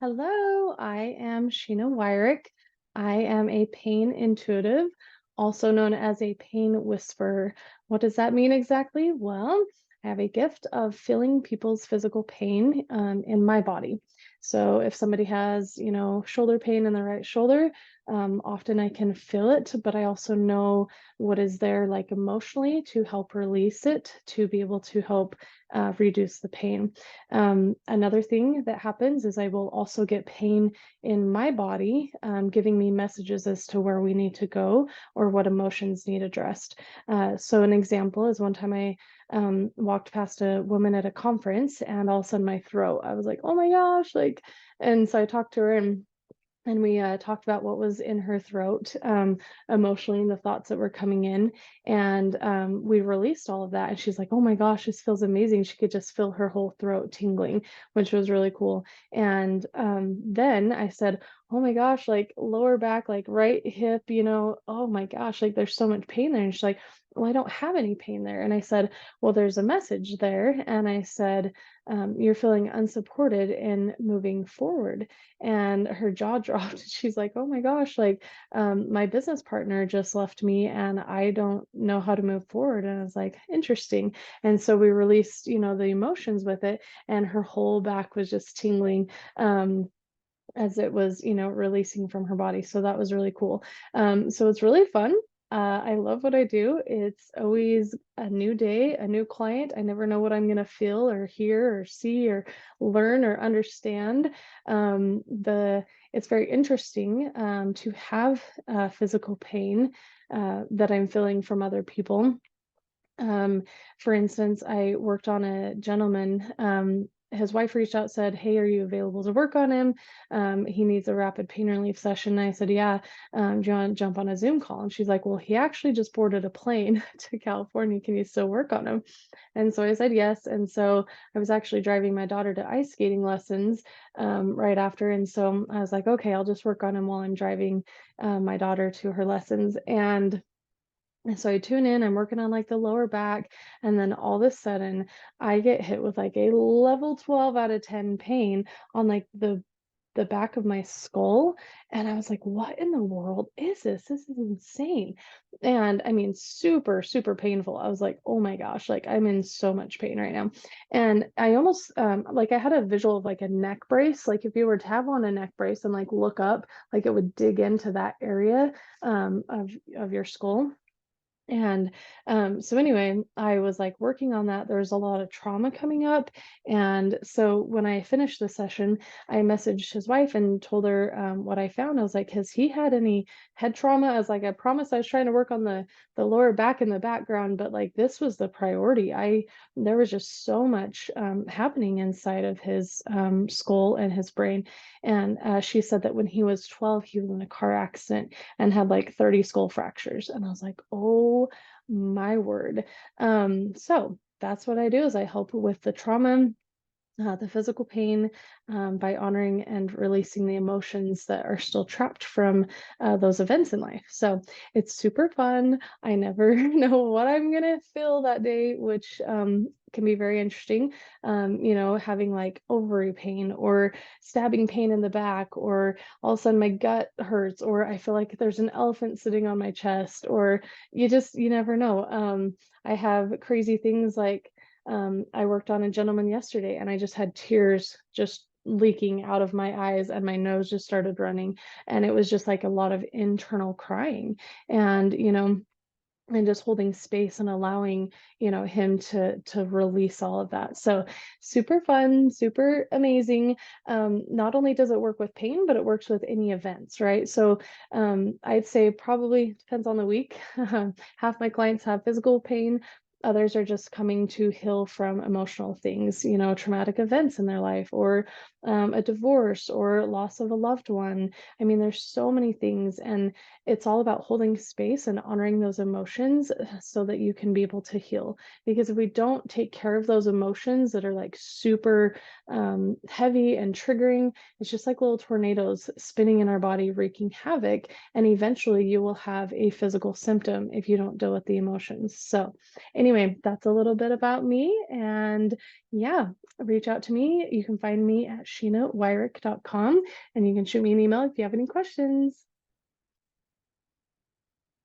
Hello, I am Sheena Wirick. I am a pain intuitive, also known as a pain whisperer. What does that mean exactly? Well, I have a gift of feeling people's physical pain in my body. So if somebody has, shoulder pain in the right shoulder, often I can feel it, but I also know what is there like emotionally to help release it, to be able to help reduce the pain. Another thing that happens is I will also get pain in my body, giving me messages as to where we need to go or what emotions need addressed. So, an example is one time I walked past a woman at a conference, and all of a sudden my throat, I was like, oh my gosh, like, and so I talked to her and we talked about what was in her throat emotionally and the thoughts that were coming in. And we released all of that. And she's like, oh my gosh, this feels amazing. She could just feel her whole throat tingling, which was really cool. And then I said, oh my gosh, like lower back, like right hip, oh my gosh, like there's so much pain there. And she's like, well, I don't have any pain there. And I said, well, there's a message there. And I said, you're feeling unsupported in moving forward. And her jaw dropped. She's like, oh my gosh, like my business partner just left me and I don't know how to move forward. And I was like, interesting. And so we released, the emotions with it, and her whole back was just tingling. As it was, releasing from her body. So that was really cool. So it's really fun. I love what I do. It's always a new day, a new client. I never know what I'm going to feel or hear or see or learn or understand. It's very interesting to have physical pain that I'm feeling from other people. Um, for instance, I worked on a gentleman. His wife reached out, said, hey, are you available to work on him? He needs a rapid pain relief session. And I said, yeah, do you want to jump on a Zoom call? And she's like, well, he actually just boarded a plane to California. Can you still work on him? And so I said yes. And so I was actually driving my daughter to ice skating lessons right after. And so I was like, okay, I'll just work on him while I'm driving my daughter to her lessons. And so I tune in, I'm working on like the lower back, and then all of a sudden I get hit with like a level 12 out of 10 pain on like the back of my skull. And I was like, what in the world is this? This is insane. And I mean, super, super painful. I was like, oh my gosh, like I'm in so much pain right now. And I almost like I had a visual of like a neck brace. Like if you were to have on a neck brace and like look up, like it would dig into that area of your skull. And so anyway, I was like working on that. There was a lot of trauma coming up. And so when I finished the session, I messaged his wife and told her what I found. I was like, has he had any head trauma? I was like, I promise I was trying to work on the lower back in the background, but like this was the priority. There was just so much happening inside of his skull and his brain. And she said that when he was 12, he was in a car accident and had like 30 skull fractures. And I was like, oh my word. So that's what I do is I help with the trauma, the physical pain, by honoring and releasing the emotions that are still trapped from those events in life. So it's super fun. I never know what I'm gonna feel that day, which can be very interesting. Having like ovary pain or stabbing pain in the back, or all of a sudden my gut hurts, or I feel like there's an elephant sitting on my chest, or you never know. I have crazy things like I worked on a gentleman yesterday and I just had tears just leaking out of my eyes and my nose just started running. And it was just like a lot of internal crying. And, and just holding space and allowing him to release all of that. So super fun, super amazing. Not only does it work with pain, but it works with any events, right? So I'd say probably depends on the week. Half my clients have physical pain, others are just coming to heal from emotional things, traumatic events in their life, or a divorce or loss of a loved one. I mean, there's so many things, and it's all about holding space and honoring those emotions so that you can be able to heal. Because if we don't take care of those emotions that are like super heavy and triggering, it's just like little tornadoes spinning in our body, wreaking havoc. And eventually you will have a physical symptom if you don't deal with the emotions. So, anyway. anyway, that's a little bit about me. And yeah, reach out to me. You can find me at sheenawirick.com and you can shoot me an email if you have any questions.